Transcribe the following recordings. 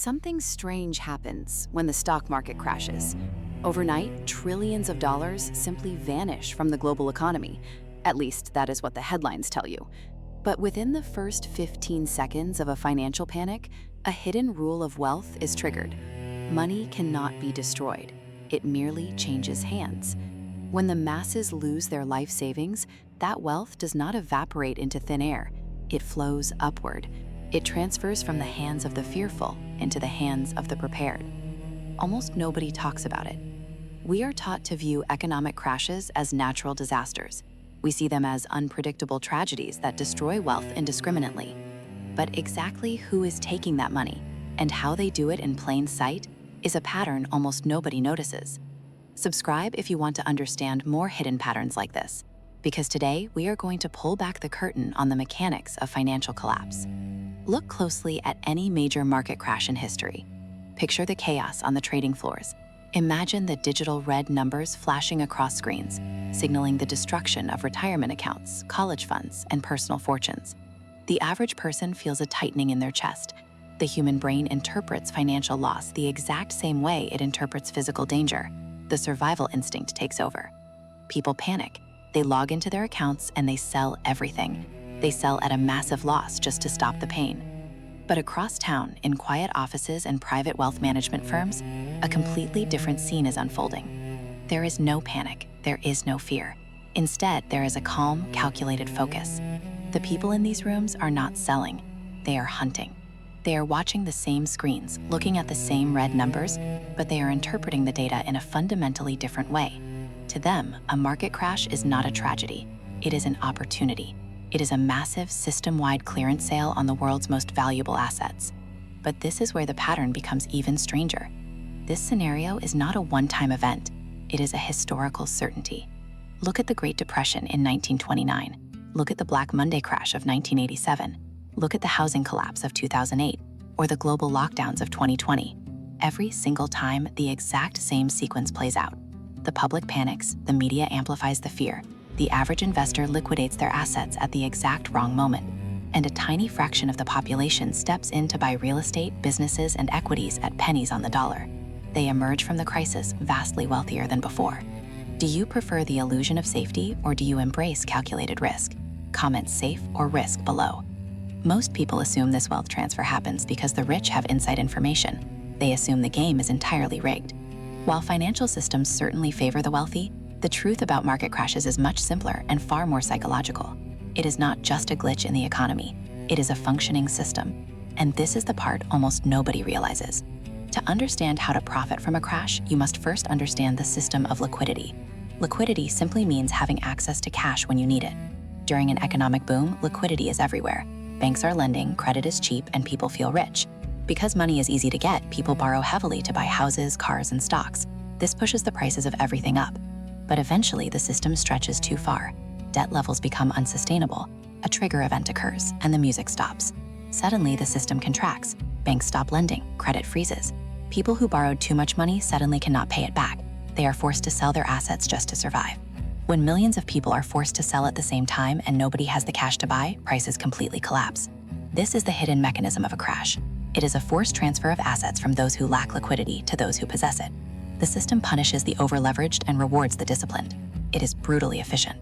Something strange happens when the stock market crashes. Overnight, trillions of dollars simply vanish from the global economy. At least, that is what the headlines tell you. But within the first 15 seconds of a financial panic, a hidden rule of wealth is triggered. Money cannot be destroyed. It merely changes hands. When the masses lose their life savings, that wealth does not evaporate into thin air. It flows upward. It transfers from the hands of the fearful into the hands of the prepared. Almost nobody talks about it. We are taught to view economic crashes as natural disasters. We see them as unpredictable tragedies that destroy wealth indiscriminately. But exactly who is taking that money and how they do it in plain sight is a pattern almost nobody notices. Subscribe if you want to understand more hidden patterns like this, because today we are going to pull back the curtain on the mechanics of financial collapse. Look closely at any major market crash in history. Picture the chaos on the trading floors. Imagine the digital red numbers flashing across screens, signaling the destruction of retirement accounts, college funds, and personal fortunes. The average person feels a tightening in their chest. The human brain interprets financial loss the exact same way it interprets physical danger. The survival instinct takes over. People panic. They log into their accounts and they sell everything. They sell at a massive loss just to stop the pain. But across town, in quiet offices and private wealth management firms, a completely different scene is unfolding. There is no panic. There is no fear. Instead, there is a calm, calculated focus. The people in these rooms are not selling. They are hunting. They are watching the same screens, looking at the same red numbers, but they are interpreting the data in a fundamentally different way. To them, a market crash is not a tragedy. It is an opportunity. It is a massive system-wide clearance sale on the world's most valuable assets. But this is where the pattern becomes even stranger. This scenario is not a one-time event. It is a historical certainty. Look at the Great Depression in 1929. Look at the Black Monday crash of 1987. Look at the housing collapse of 2008, or the global lockdowns of 2020. Every single time, the exact same sequence plays out. The public panics, the media amplifies the fear, the average investor liquidates their assets at the exact wrong moment, and a tiny fraction of the population steps in to buy real estate, businesses, and equities at pennies on the dollar. They emerge from the crisis vastly wealthier than before. Do you prefer the illusion of safety, or do you embrace calculated risk? Comment safe or risk below. Most people assume this wealth transfer happens because the rich have inside information. They assume the game is entirely rigged. While financial systems certainly favor the wealthy, the truth about market crashes is much simpler and far more psychological. It is not just a glitch in the economy. It is a functioning system. And this is the part almost nobody realizes. To understand how to profit from a crash, you must first understand the system of liquidity. Liquidity simply means having access to cash when you need it. During an economic boom, liquidity is everywhere. Banks are lending, credit is cheap, and people feel rich. Because money is easy to get, people borrow heavily to buy houses, cars, and stocks. This pushes the prices of everything up. But eventually, the system stretches too far. Debt levels become unsustainable. A trigger event occurs, and the music stops. Suddenly, the system contracts. Banks stop lending, credit freezes. People who borrowed too much money suddenly cannot pay it back. They are forced to sell their assets just to survive. When millions of people are forced to sell at the same time and nobody has the cash to buy, prices completely collapse. This is the hidden mechanism of a crash. It is a forced transfer of assets from those who lack liquidity to those who possess it. The system punishes the over-leveraged and rewards the disciplined. It is brutally efficient.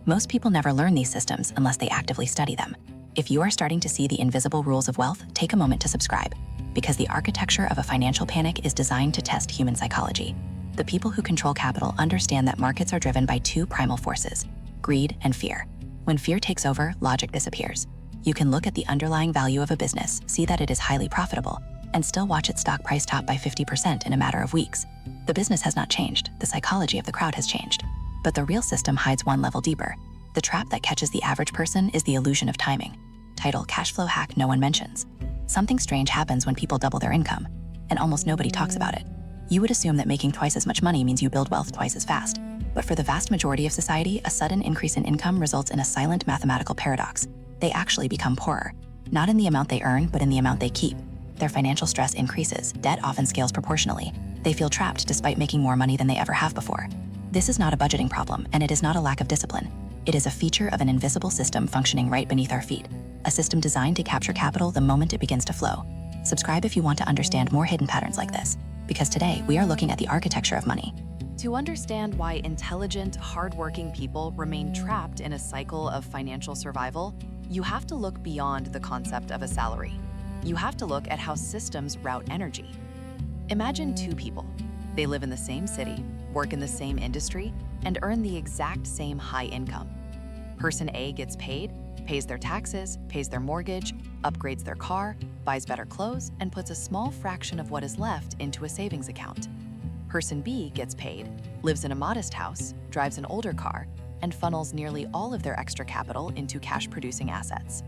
Most people never learn these systems unless they actively study them. If you are starting to see the invisible rules of wealth, take a moment to subscribe, because the architecture of a financial panic is designed to test human psychology. The people who control capital understand that markets are driven by two primal forces: greed and fear. When fear takes over, logic disappears. You can look at the underlying value of a business, see that it is highly profitable, and still watch its stock price top by 50% in a matter of weeks. The business has not changed, the psychology of the crowd has changed. But the real system hides one level deeper. The trap that catches the average person is the illusion of timing. Title: Cash Flow Hack No One Mentions. Something strange happens when people double their income, and almost nobody talks about it. You would assume that making twice as much money means you build wealth twice as fast. But for the vast majority of society, a sudden increase in income results in a silent mathematical paradox. They actually become poorer, not in the amount they earn, but in the amount they keep. Their financial stress increases, debt often scales proportionally. They feel trapped despite making more money than they ever have before. This is not a budgeting problem, and it is not a lack of discipline. It is a feature of an invisible system functioning right beneath our feet, a system designed to capture capital the moment it begins to flow. Subscribe if you want to understand more hidden patterns like this, because today we are looking at the architecture of money. To understand why intelligent, hardworking people remain trapped in a cycle of financial survival, you have to look beyond the concept of a salary. You have to look at how systems route energy. Imagine two people. They live in the same city, work in the same industry, and earn the exact same high income. Person A gets paid, pays their taxes, pays their mortgage, upgrades their car, buys better clothes, and puts a small fraction of what is left into a savings account. Person B gets paid, lives in a modest house, drives an older car, and funnels nearly all of their extra capital into cash-producing assets.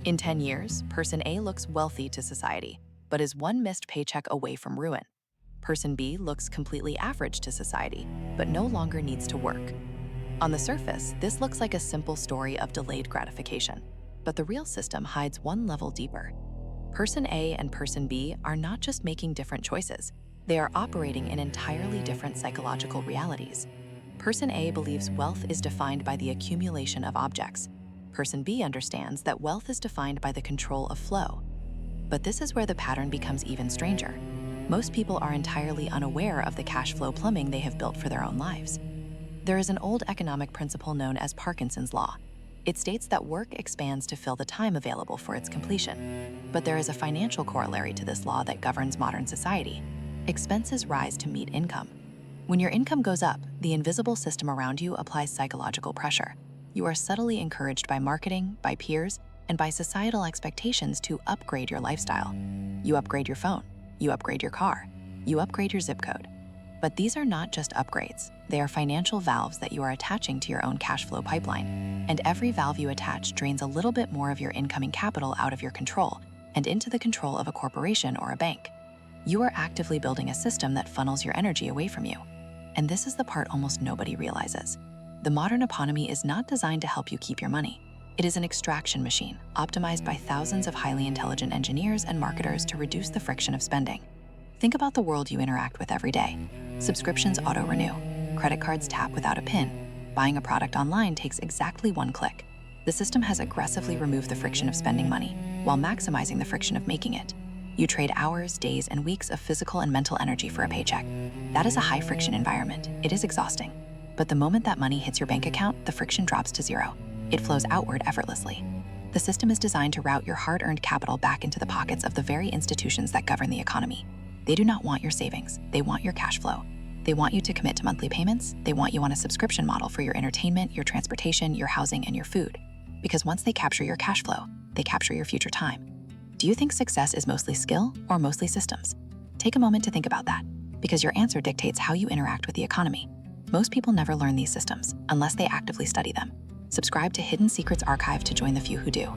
In 10 years, Person A looks wealthy to society, but is one missed paycheck away from ruin. Person B looks completely average to society, but no longer needs to work. On the surface, this looks like a simple story of delayed gratification, but the real system hides one level deeper. Person A and Person B are not just making different choices, they are operating in entirely different psychological realities. Person A believes wealth is defined by the accumulation of objects. Person B understands that wealth is defined by the control of flow. But this is where the pattern becomes even stranger. Most people are entirely unaware of the cash flow plumbing they have built for their own lives. There is an old economic principle known as Parkinson's Law. It states that work expands to fill the time available for its completion. But there is a financial corollary to this law that governs modern society. Expenses rise to meet income. When your income goes up, the invisible system around you applies psychological pressure. You are subtly encouraged by marketing, by peers, and by societal expectations to upgrade your lifestyle. You upgrade your phone, you upgrade your car, you upgrade your zip code. But these are not just upgrades. They are financial valves that you are attaching to your own cash flow pipeline. And every valve you attach drains a little bit more of your incoming capital out of your control and into the control of a corporation or a bank. You are actively building a system that funnels your energy away from you. And this is the part almost nobody realizes. The modern economy is not designed to help you keep your money. It is an extraction machine, optimized by thousands of highly intelligent engineers and marketers to reduce the friction of spending. Think about the world you interact with every day. Subscriptions auto-renew. Credit cards tap without a PIN. Buying a product online takes exactly one click. The system has aggressively removed the friction of spending money, while maximizing the friction of making it. You trade hours, days, and weeks of physical and mental energy for a paycheck. That is a high-friction environment. It is exhausting. But the moment that money hits your bank account, the friction drops to zero. It flows outward effortlessly. The system is designed to route your hard-earned capital back into the pockets of the very institutions that govern the economy. They do not want your savings. They want your cash flow. They want you to commit to monthly payments. They want you on a subscription model for your entertainment, your transportation, your housing, and your food. Because once they capture your cash flow, they capture your future time. Do you think success is mostly skill or mostly systems? Take a moment to think about that, because your answer dictates how you interact with the economy. Most people never learn these systems unless they actively study them. Subscribe to Hidden Secrets Archive to join the few who do.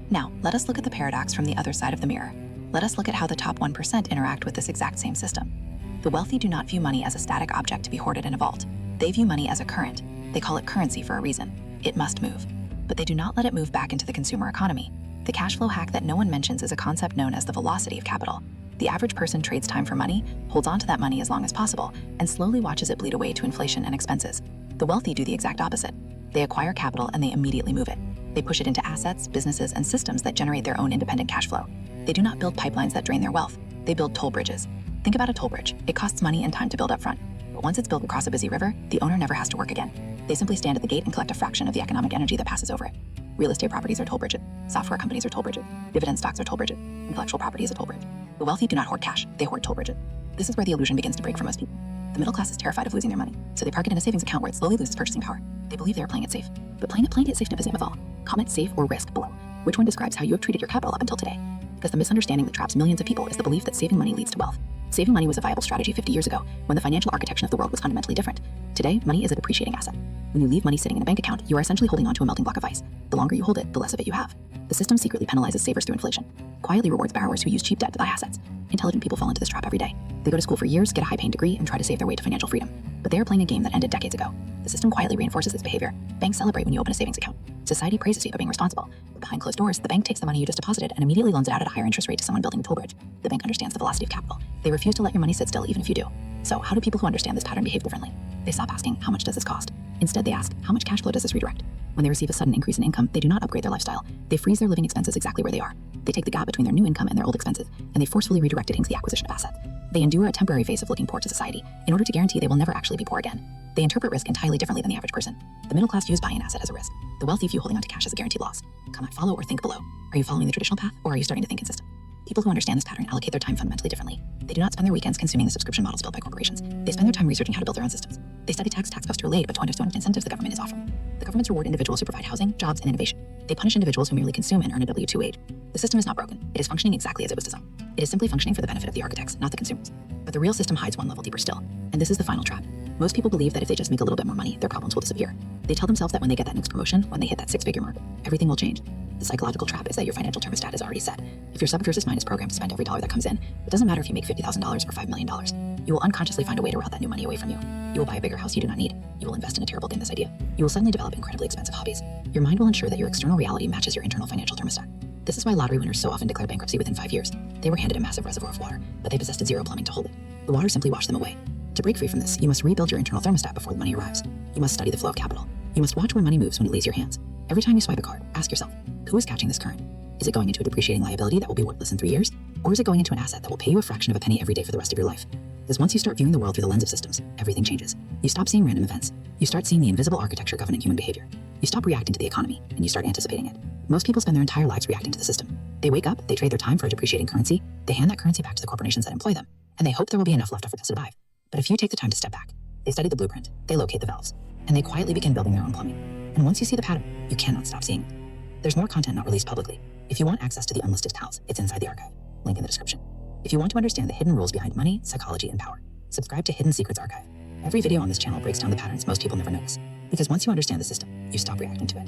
Now, let us look at the paradox from the other side of the mirror. Let us look at how the top 1% interact with this exact same system. The wealthy do not view money as a static object to be hoarded in a vault. They view money as a current. They call it currency for a reason. It must move. But they do not let it move back into the consumer economy. The cash flow hack that no one mentions is a concept known as the velocity of capital. The average person trades time for money, holds on to that money as long as possible, and slowly watches it bleed away to inflation and expenses. The wealthy do the exact opposite. They acquire capital and they immediately move it. They push it into assets, businesses, and systems that generate their own independent cash flow. They do not build pipelines that drain their wealth. They build toll bridges. Think about a toll bridge. It costs money and time to build up front. But once it's built across a busy river, the owner never has to work again. They simply stand at the gate and collect a fraction of the economic energy that passes over it. Real estate properties are toll bridges. Software companies are toll bridges. Dividend stocks are toll bridges. Intellectual property is a toll bridge. The wealthy do not hoard cash. They hoard toll bridges. This is where the illusion begins to break for most people. The middle class is terrified of losing their money, so they park it in a savings account where it slowly loses purchasing power. They believe they are playing it safe. But playing it safe never is the aim of all. Comment safe or risk below. Which one describes how you have treated your capital up until today? Because the misunderstanding that traps millions of people is the belief that saving money leads to wealth. Saving money was a viable strategy 50 years ago, when the financial architecture of the world was fundamentally different. Today, money is a depreciating asset. When you leave money sitting in a bank account, you are essentially holding onto a melting block of ice. The longer you hold it, the less of it you have. The system secretly penalizes savers through inflation, quietly rewards borrowers who use cheap debt to buy assets. Intelligent people fall into this trap every day. They go to school for years, get a high-paying degree, and try to save their way to financial freedom. But they are playing a game that ended decades ago. The system quietly reinforces its behavior. Banks celebrate when you open a savings account. Society praises you for being responsible. But behind closed doors, the bank takes the money you just deposited and immediately loans it out at a higher interest rate to someone building a toll bridge. The bank understands the velocity of capital. They refuse to let your money sit still even if you do. So how do people who understand this pattern behave differently? They stop asking, how much does this cost? Instead, they ask, how much cash flow does this redirect? When they receive a sudden increase in income, they do not upgrade their lifestyle. They freeze their living expenses exactly where they are. They take the gap between their new income and their old expenses, and they forcefully redirect it into the acquisition of assets. They endure a temporary phase of looking poor to society in order to guarantee they will never actually be poor again. They interpret risk entirely differently than the average person. The middle class views buying an asset as a risk. The wealthy view holding onto cash as a guaranteed loss. Comment, follow, or think below. Are you following the traditional path, or are you starting to think in system? People who understand this pattern allocate their time fundamentally differently. They do not spend their weekends consuming the subscription models built by corporations. They spend their time researching how to build their own systems. They study tax costs are laid, but to understand incentives the government is offering. The governments reward individuals who provide housing, jobs, and innovation. They punish individuals who merely consume and earn a W-2 wage. The system is not broken. It is functioning exactly as it was designed. It is simply functioning for the benefit of the architects, not the consumers. But the real system hides one level deeper still. And this is the final trap. Most people believe that if they just make a little bit more money, their problems will disappear. They tell themselves that when they get that next promotion, when they hit that six-figure mark, everything will change. The psychological trap is that your financial thermostat is already set. If your subconscious mind is programmed to spend every dollar that comes in, it doesn't matter if you make $50,000 or $5 million. You will unconsciously find a way to route that new money away from you. You will buy a bigger house you do not need. You will invest in a terrible business idea. You will suddenly develop incredibly expensive hobbies. Your mind will ensure that your external reality matches your internal financial thermostat. This is why lottery winners so often declare bankruptcy within 5 years. They were handed a massive reservoir of water, but they possessed zero plumbing to hold it. The water simply washed them away. To break free from this, you must rebuild your internal thermostat before the money arrives. You must study the flow of capital. You must watch where money moves when it leaves your hands. Every time you swipe a card, ask yourself, who is catching this current? Is it going into a depreciating liability that will be worthless in 3 years? Or is it going into an asset that will pay you a fraction of a penny every day for the rest of your life? Because once you start viewing the world through the lens of systems, everything changes. You stop seeing random events. You start seeing the invisible architecture governing human behavior. You stop reacting to the economy, and you start anticipating it. Most people spend their entire lives reacting to the system. They wake up, they trade their time for a depreciating currency, they hand that currency back to the corporations that employ them, and they hope there will be enough left over to survive. But if you take the time to step back, they study the blueprint, they locate the valves, and they quietly begin building their own plumbing. And once you see the pattern, you cannot stop seeing it. There's more content not released publicly. If you want access to the unlisted files, it's inside the archive. Link in the description. If you want to understand the hidden rules behind money, psychology, and power, subscribe to Hidden Secrets Archive. Every video on this channel breaks down the patterns most people never notice. Because once you understand the system, you stop reacting to it.